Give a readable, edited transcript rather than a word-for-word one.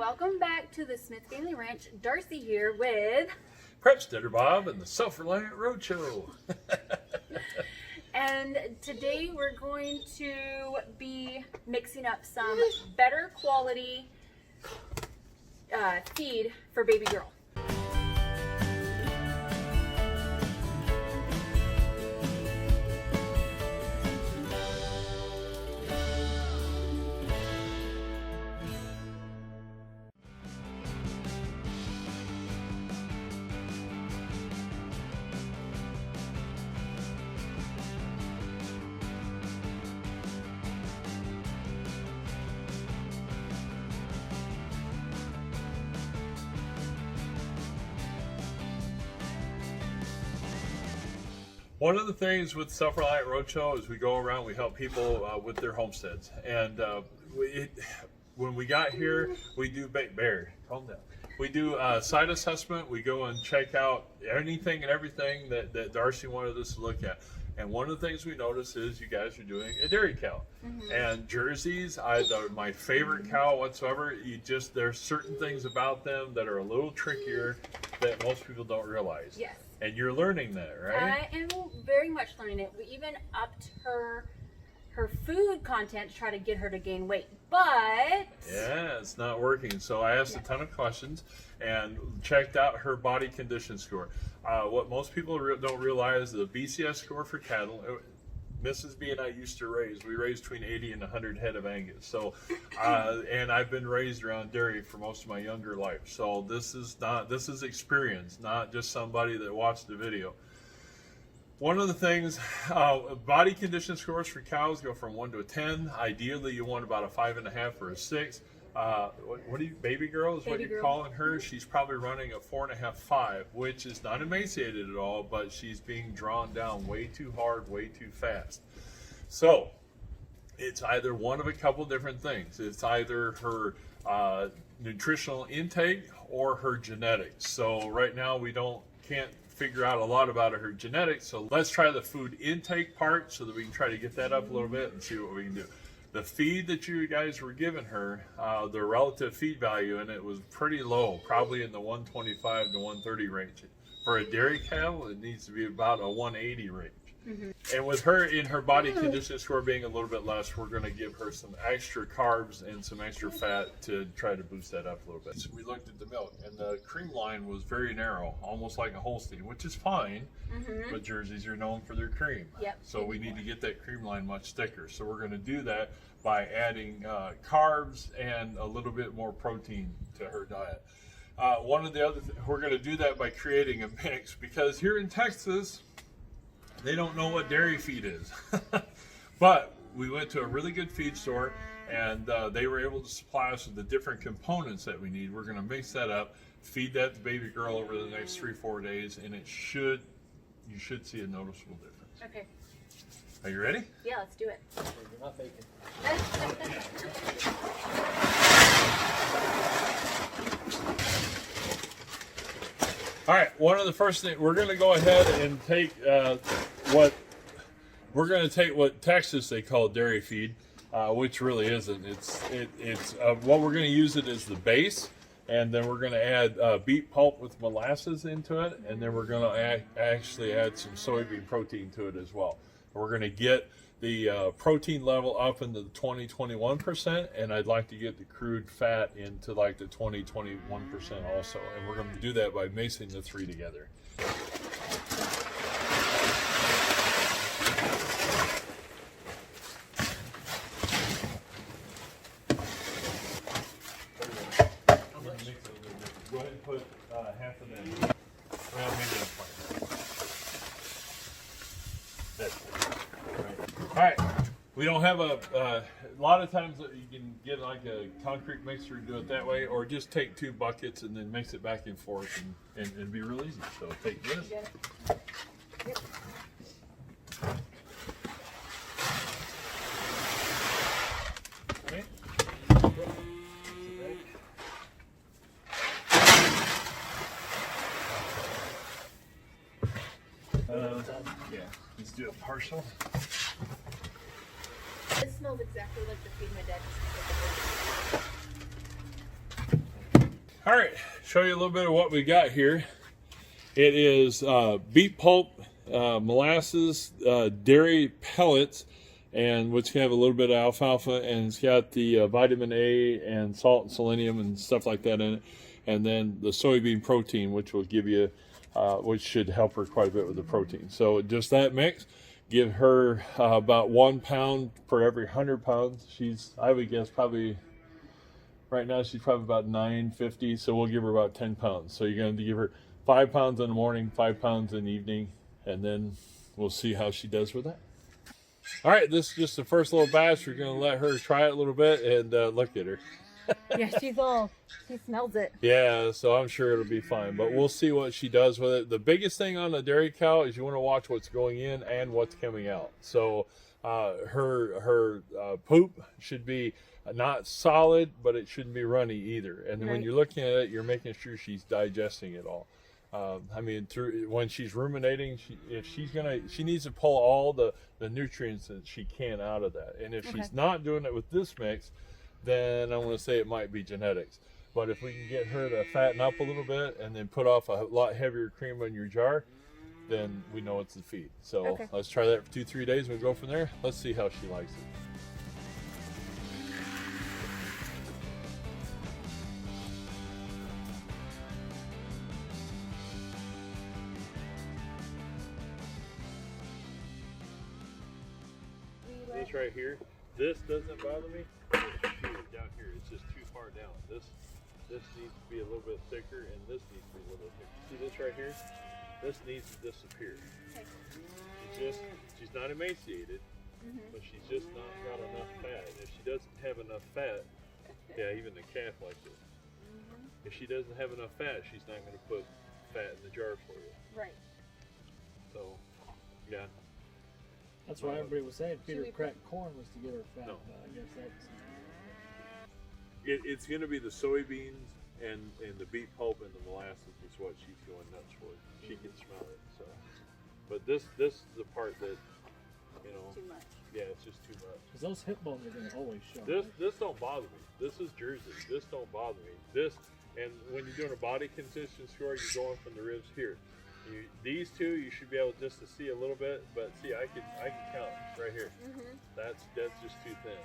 welcome back to the Smith Family Ranch. Darcy here with Prepsteader Bob and the Self Reliant Roadshow. And today we're going to be mixing up some better quality feed for baby girl. One of the things with Self Reliant Roadshow is we go around, we help people with their homesteads. And when we got here, we do Barry, calm down. We do a site assessment. We go and check out anything and everything that Darcy wanted us to look at. And one of the things we noticed is you guys are doing a dairy cow. And Jerseys are my favorite cow whatsoever. There's certain things about them that are a little trickier that most people don't realize. Yes. And you're learning that, right? I am very much learning it. We even upped her food content to try to get her to gain weight, but yeah, it's not working. So I asked a ton of questions and checked out her body condition score. What most people don't realize, the BCS score for cattle, Mrs. B and I used to we raised between 80 and 100 head of Angus. So, and I've been raised around dairy for most of my younger life. So this is experience, not just somebody that watched the video. One of the things, body condition scores for cows go from 1 to a 10. Ideally, you want about a 5.5 or a 6. What do you, baby girl is what you're calling her? She's probably running a 4.5, 5, which is not emaciated at all, but she's being drawn down way too hard, way too fast. So it's either one of a couple different things. It's either her nutritional intake or her genetics. So right now we can't figure out a lot about her genetics. So let's try the food intake part so that we can try to get that up a little bit and see what we can do. The feed that you guys were giving her, the relative feed value in it was pretty low, probably in the 125 to 130 range. For a dairy cow, it needs to be about a 180 range. And with her in her body condition score being a little bit less, we're going to give her some extra carbs and some extra fat to try to boost that up a little bit. So we looked at the milk, and the cream line was very narrow, almost like a Holstein, which is fine, but Jerseys are known for their cream. So we need to get that cream line much thicker. So we're going to do that by adding carbs and a little bit more protein to her diet. One of the other we're going to do that by creating a mix, because here in Texas, they don't know what dairy feed is. But we went to a really good feed store, and they were able to supply us with the different components that we need. We're going to mix that up, feed that to baby girl over the next 3-4 days, and you should see a noticeable difference. Okay. Are you ready? Yeah, let's do it. You're not faking. All right, one of the first things, we're going to go ahead and take what Texas they call dairy feed, which really isn't. It's what we're going to use it as the base, and then we're going to add beet pulp with molasses into it, and then we're going to actually add some soybean protein to it as well. We're going to get the protein level up into the 20-21%, and I'd like to get the crude fat into like the 20-21% also. And we're going to do that by mixing the three together. Go ahead and put half of that. Well, maybe a part. All right, we don't have a lot of times you can get like a concrete mixer and do it that way, or just take 2 buckets and then mix it back and forth, and it'd be real easy. So take this. Yep. Okay. Yeah, let's do a partial. It smells exactly like the feed my dad used to All right, show you a little bit of what we got here. It is beet pulp, molasses, dairy pellets, and which have a little bit of alfalfa, and it's got the vitamin A and salt and selenium and stuff like that in it, and then the soybean protein, which will give you, which should help her quite a bit with the protein. So just that mix, give her about 1 pound per every 100 pounds. She's, I would guess, probably. Right now, she's probably about 950, so we'll give her about 10 pounds. So you're going to give her 5 pounds in the morning, 5 pounds in the evening, and then we'll see how she does with that. All right, this is just the first little batch. We're going to let her try it a little bit and look at her. Yeah, she smells it. Yeah, so I'm sure it'll be fine, but we'll see what she does with it. The biggest thing on the dairy cow is you want to watch what's going in and what's coming out. So her poop should be not solid, but it shouldn't be runny either. And then when you're looking at it, you're making sure she's digesting it all. I mean, when she's ruminating, she needs to pull all the nutrients that she can out of that. And if she's not doing it with this mix, then I want to say it might be genetics. But if we can get her to fatten up a little bit and then put off a lot heavier cream in your jar, then we know it's the feed. So let's try that for 2-3 days and we'll go from there. Let's see how she likes it. This right here, this doesn't bother me. Down here, it's just too far down. This needs to be a little bit thicker, and this needs to be a little bit thicker. See this right here? This needs to disappear. She's not emaciated, but she's just not got enough fat. And if she doesn't have enough fat, yeah, even the calf like this. If she doesn't have enough fat, she's not going to put fat in the jar for you. Right. So, yeah. That's why everybody was saying feed her cracked corn was to get her fat. No. I guess that's. It's going to be the soybeans and the beet pulp and the molasses is what she's going nuts for. She can smell it. So, but this is the part that, you know, Too much. yeah, it's just too much. Because those hip bones are going to always show. This don't bother me. This is Jersey. This don't bother me. This, and when you're doing a body condition score, you're going from the ribs here. These two, you should be able just to see a little bit, but see, I can count right here. That's just too thin.